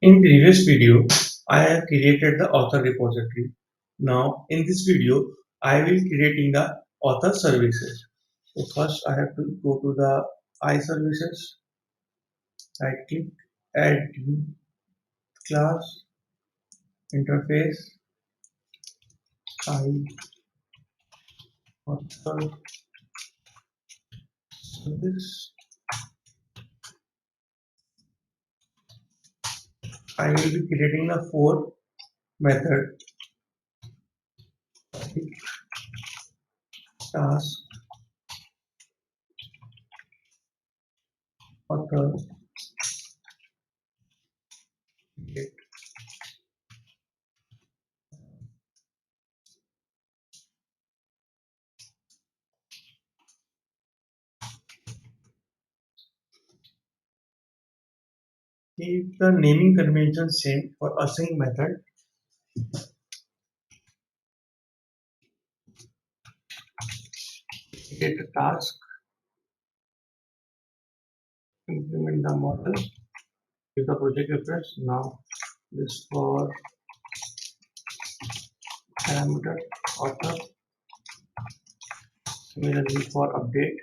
In previous video, I have created the author repository. Now, in this video, I will creating the author services. So first, I have to go to the iServices. Right click, add new class, interface, I author service. I will be creating the four method: task, author, get. Keep the naming convention same for async method. Get a task, implement the model, give the project reference. Now this for parameter author, similarly for update.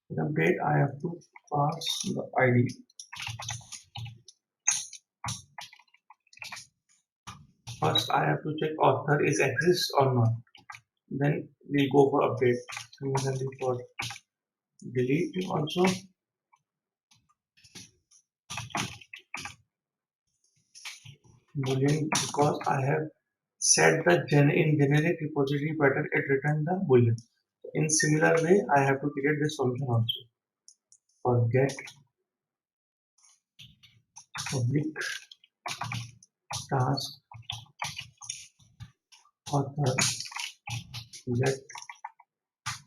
In update I have to pass the ID. First I have to check author is exists or not. Then we go for update. Similarly for delete also boolean, because I have set the in generic repository pattern it return the boolean. In similar way I have to create this function also. For get public task author, get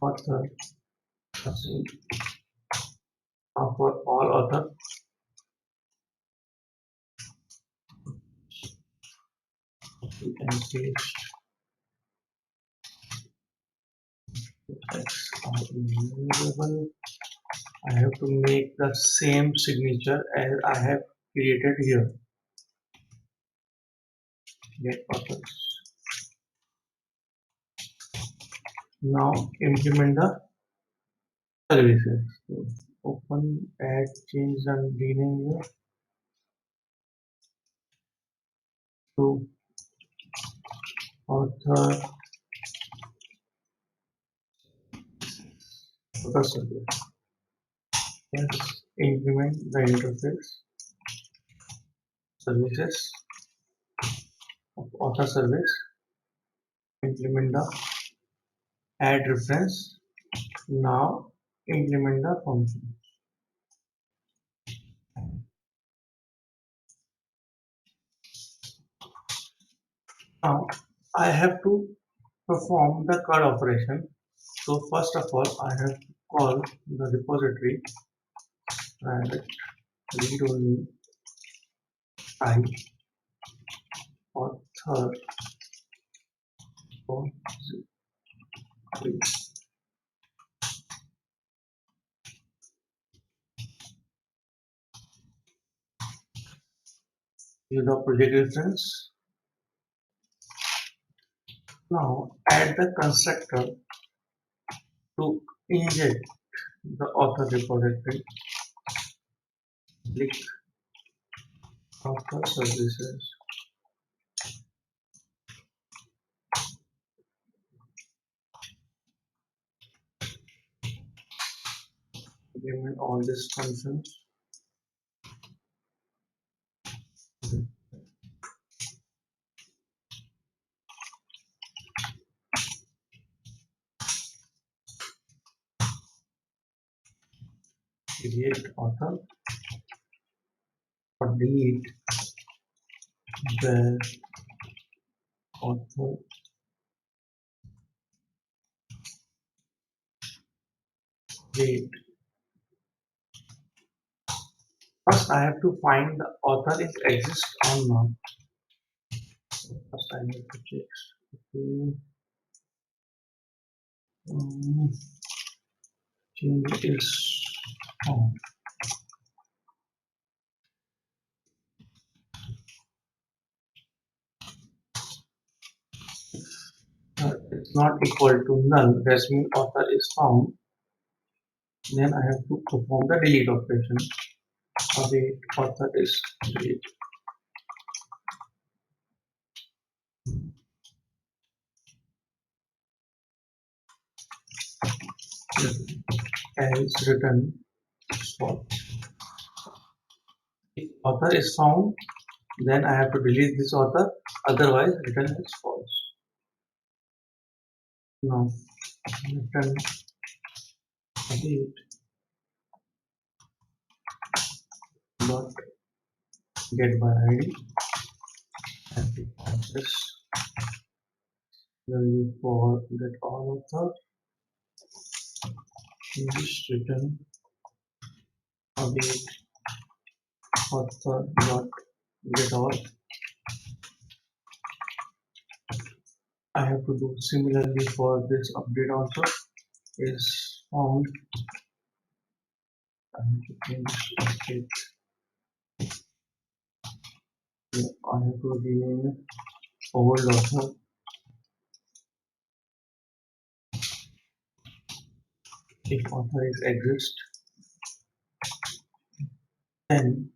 author, async for all author, you can paste text are immutable. I have to make the same signature as I have created here. Get author. Now implement the services. So open, add, change and rename here to author author service. Yes, implement the interface services of author service. Implement the add reference. Now implement the function. Now I have to perform the call operation. So first of all I have to call the repository private read only I author repository. Use the project reference. Now add the constructor to inject the author repository. Click author services. Implement all these functions. Create author or delete the author date. First I have to find the author is exist or not. First I need to check. Okay. Change is found. not equal to null, that means author is found, then I have to perform the delete operation. Await author is delete. Else return false. If author is found, then I have to delete this author, otherwise return is false. Now return await dot get by id and the process value for get all author is return await author dot get all. I have to do similarly for this update also is found. I have to change update. I have to rename old author. If author is exist, then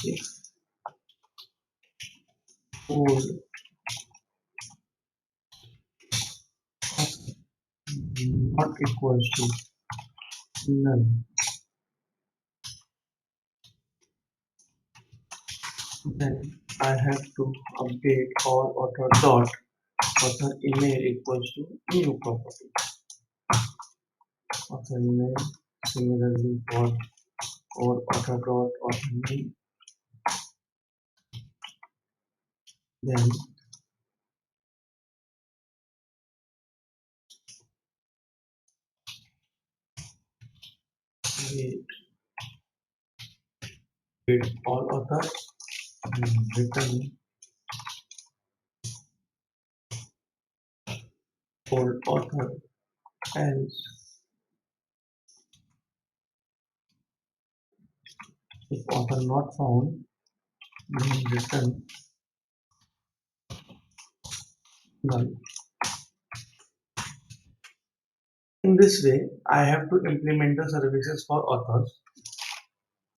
if old not equals to null, then I have to update all author dot author email equals to new property. Author email similarly for author dot author name, then we did all author and return old author, else if author not found, then return null. In this way, I have to implement the services for authors.